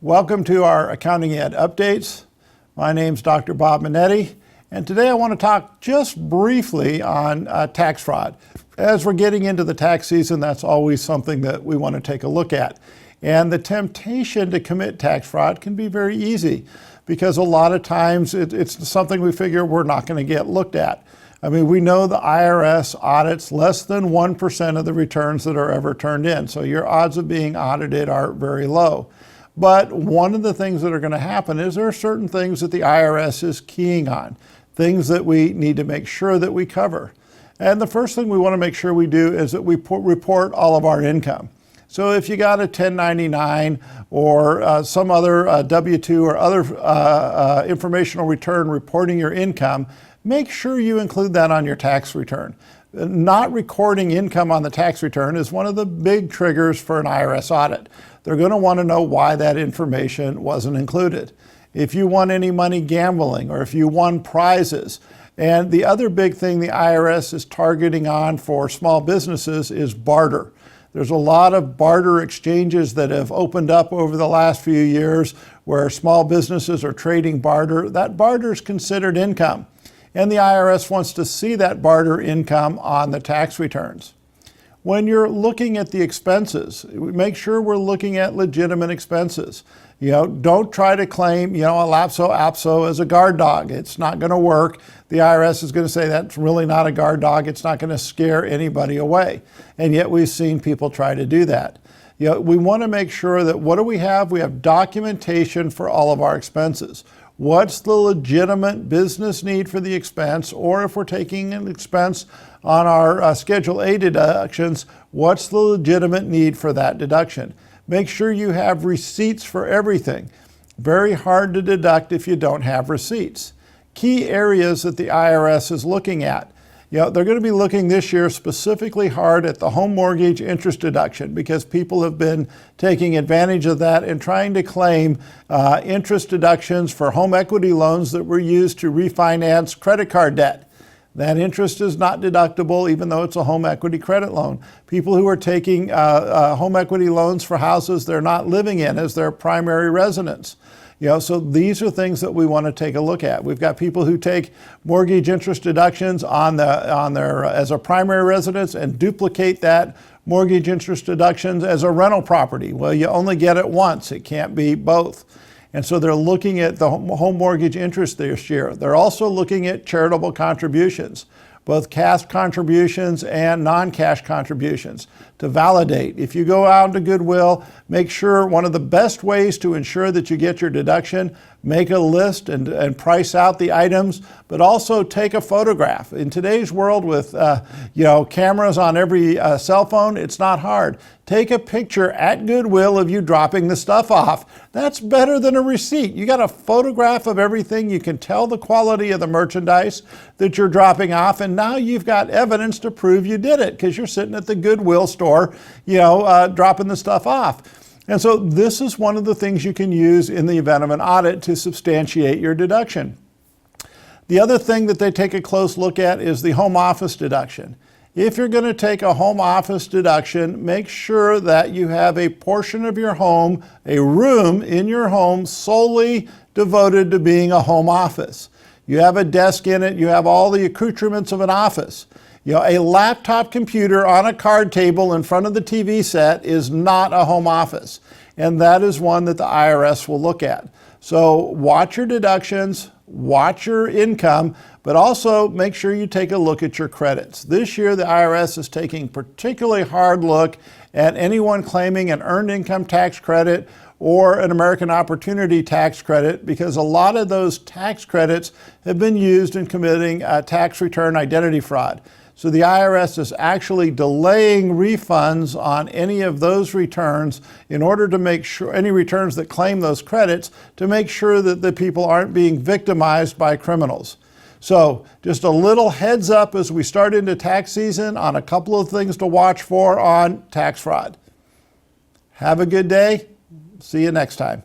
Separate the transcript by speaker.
Speaker 1: Welcome to our AccountingED updates. My name's Dr. Bob Minniti, and today I want to talk just briefly on tax fraud. As we're getting into the tax season, that's always something that we want to take a look at. And the temptation to commit tax fraud can be very easy because a lot of times it's something we figure we're not going to get looked at. I mean, we know the IRS audits less than 1% of the returns that are ever turned in. So your odds of being audited are very low. But one of the things that are going to happen is there are certain things that the IRS is keying on, things that we need to make sure that we cover. And the first thing we want to make sure we do is that we report all of our income. So if you got a 1099 or some other W-2 or other informational return reporting your income, make sure you include that on your tax return. Not recording income on the tax return is one of the big triggers for an IRS audit. They're going to want to know why that information wasn't included. If you won any money gambling or if you won prizes. And the other big thing the IRS is targeting on for small businesses is barter. There's a lot of barter exchanges that have opened up over the last few years where small businesses are trading barter. That barter is considered income. And the IRS wants to see that barter income on the tax returns. When you're looking at the expenses, make sure we're looking at legitimate expenses. Don't try to claim, a lapso-apso as a guard dog. It's not going to work. The IRS is going to say that's really not a guard dog. It's not going to scare anybody away. And yet we've seen people try to do that. We want to make sure that what do we have? We have documentation for all of our expenses. What's the legitimate business need for the expense? Or if we're taking an expense on our Schedule A deductions, what's the legitimate need for that deduction? Make sure you have receipts for everything. Very hard to deduct if you don't have receipts. Key areas that the IRS is looking at. They're going to be looking this year specifically hard at the home mortgage interest deduction because people have been taking advantage of that and trying to claim interest deductions for home equity loans that were used to refinance credit card debt. That interest is not deductible even though it's a home equity credit loan. People who are taking home equity loans for houses they're not living in as their primary residence. So these are things that we want to take a look at. We've got people who take mortgage interest deductions on their as a primary residence and duplicate that mortgage interest deductions as a rental property. Well, you only get it once. It can't be both. And so they're looking at the home mortgage interest this year. They're also looking at charitable contributions, both cash contributions and non-cash contributions to validate. If you go out to Goodwill, make sure one of the best ways to ensure that you get your deduction, make a list and price out the items, but also take a photograph. In today's world with cameras on every cell phone, it's not hard. Take a picture at Goodwill of you dropping the stuff off. That's better than a receipt. You got a photograph of everything. You can tell the quality of the merchandise that you're dropping off, and now you've got evidence to prove you did it because you're sitting at the Goodwill store, dropping the stuff off. And so this is one of the things you can use in the event of an audit to substantiate your deduction. The other thing that they take a close look at is the home office deduction. If you're going to take a home office deduction, make sure that you have a portion of your home, a room in your home solely devoted to being a home office. You have a desk in it, you have all the accoutrements of an office. A laptop computer on a card table in front of the TV set is not a home office. And that is one that the IRS will look at. So watch your deductions, watch your income, but also make sure you take a look at your credits. This year, the IRS is taking a particularly hard look at anyone claiming an earned income tax credit or an American Opportunity Tax Credit because a lot of those tax credits have been used in committing tax return identity fraud. So the IRS is actually delaying refunds on any of those returns in order to make sure, any returns that claim those credits, to make sure that the people aren't being victimized by criminals. So just a little heads up as we start into tax season on a couple of things to watch for on tax fraud. Have a good day. See you next time.